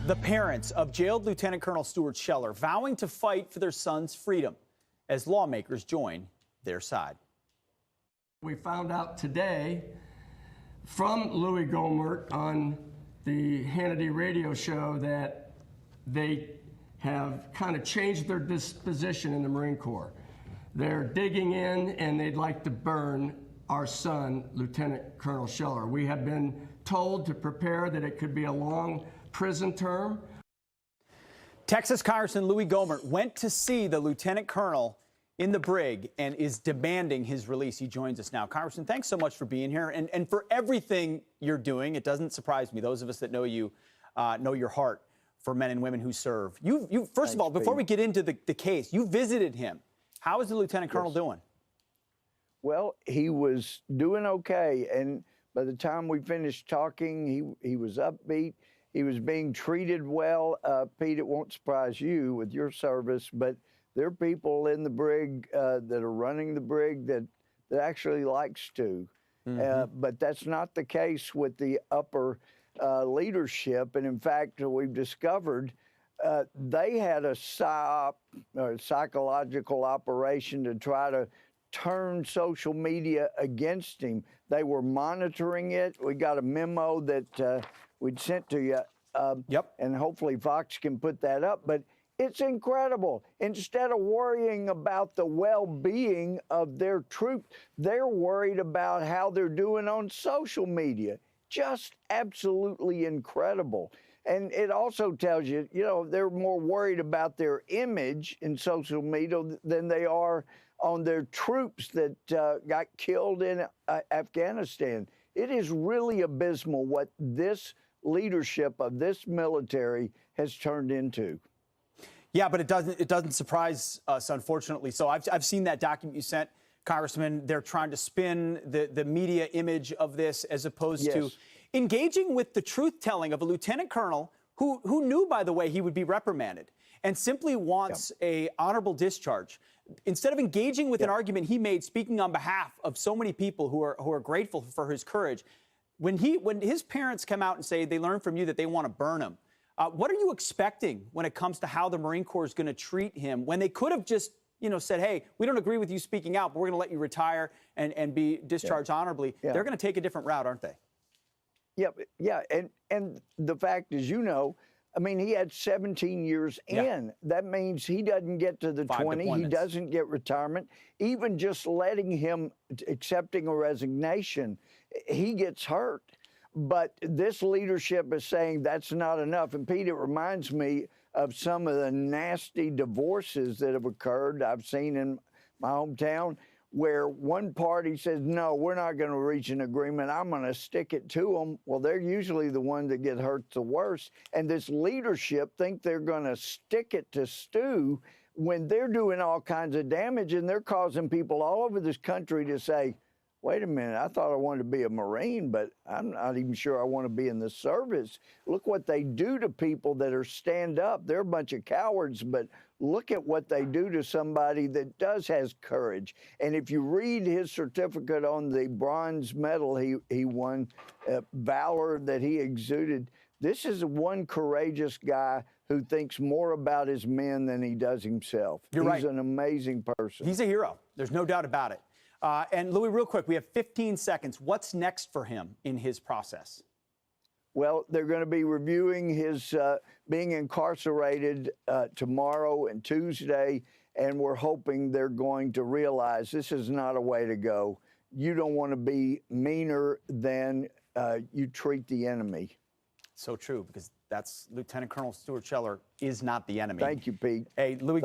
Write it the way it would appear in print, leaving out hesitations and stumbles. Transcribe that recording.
The parents of jailed Lieutenant Colonel Stuart Scheller vowing to fight for their son's freedom as lawmakers join their side. We found out today from Louie Gohmert on the Hannity radio show that they have kind of changed their disposition in the Marine Corps. They're digging in and they'd like to burn our son, Lieutenant Colonel Scheller. We have been told to prepare that it could be a long prison term. Texas Congressman Louie Gohmert went to see the lieutenant colonel in the brig and is demanding his release. He joins us now. Congressman, thanks so much for being here and for everything you're doing. It doesn't surprise me. Those of us that know you know your heart for men and women who serve. You first of all, before we get into the case, you visited him. How is the lieutenant colonel doing? Well, he was doing okay, and by the time we finished talking, he was upbeat. He was being treated well. Pete, it won't surprise you with your service, but there are people in the brig that are running the brig that actually likes Stu. But that's not the case with the upper leadership. And in fact, we've discovered they had a PSYOP, or psychological operation, to try to turn social media against him. They were monitoring it. We got a memo that we'd sent to you. And hopefully Fox can put that up. But it's incredible. Instead of worrying about the well-being of their troops, they're worried about how they're doing on social media. Just absolutely incredible. And it also tells you, you know, they're more worried about their image in social media than they are on their troops that got killed in Afghanistan. It is really abysmal what this leadership of this military has turned into. Yeah, but it doesn't surprise us, unfortunately. So I've seen that document you sent, Congressman. They're trying to spin the media image of this as opposed to engaging with the truth-telling of a lieutenant colonel who knew, by the way, he would be reprimanded and simply wants a honorable discharge. Instead of engaging with an argument he made, speaking on behalf of so many people who are grateful for his courage, when his parents come out and say they learned from you that they want to burn him, what are you expecting when it comes to how the Marine Corps is going to treat him when they could have just, you know, said, hey, we don't agree with you speaking out, but we're going to let you retire and be discharged honorably? They're going to take a different route, aren't they? And the fact is, you know, I mean, he had 17 years in. That means he doesn't get to the 20. He doesn't get retirement. Even just letting him accepting a resignation, he gets hurt. But this leadership is saying that's not enough. And Pete, it reminds me of some of the nasty divorces that have occurred I've seen in my hometown, where one party says, no, we're not going to reach an agreement. I'm going to stick it to them. Well, they're usually the ones that get hurt the worst. And this leadership think they're going to stick it to Stu when they're doing all kinds of damage, and they're causing people all over this country to say, wait a minute, I thought I wanted to be a Marine, but I'm not even sure I want to be in the service. Look what they do to people that are stand up. They're a bunch of cowards, but look at what they do to somebody that has courage. And if you read his certificate on the bronze medal he won, valor that he exuded, this is one courageous guy who thinks more about his men than he does himself. He's an amazing person. He's a hero. There's no doubt about it. And Louie, real quick, we have 15 seconds. What's next for him in his process? Well, they're going to be reviewing his being incarcerated tomorrow and Tuesday, and we're hoping they're going to realize this is not a way to go. You don't want to be meaner than you treat the enemy. So true, because that's Lieutenant Colonel Stuart Scheller is not the enemy. Thank you, Pete. Hey, Louie.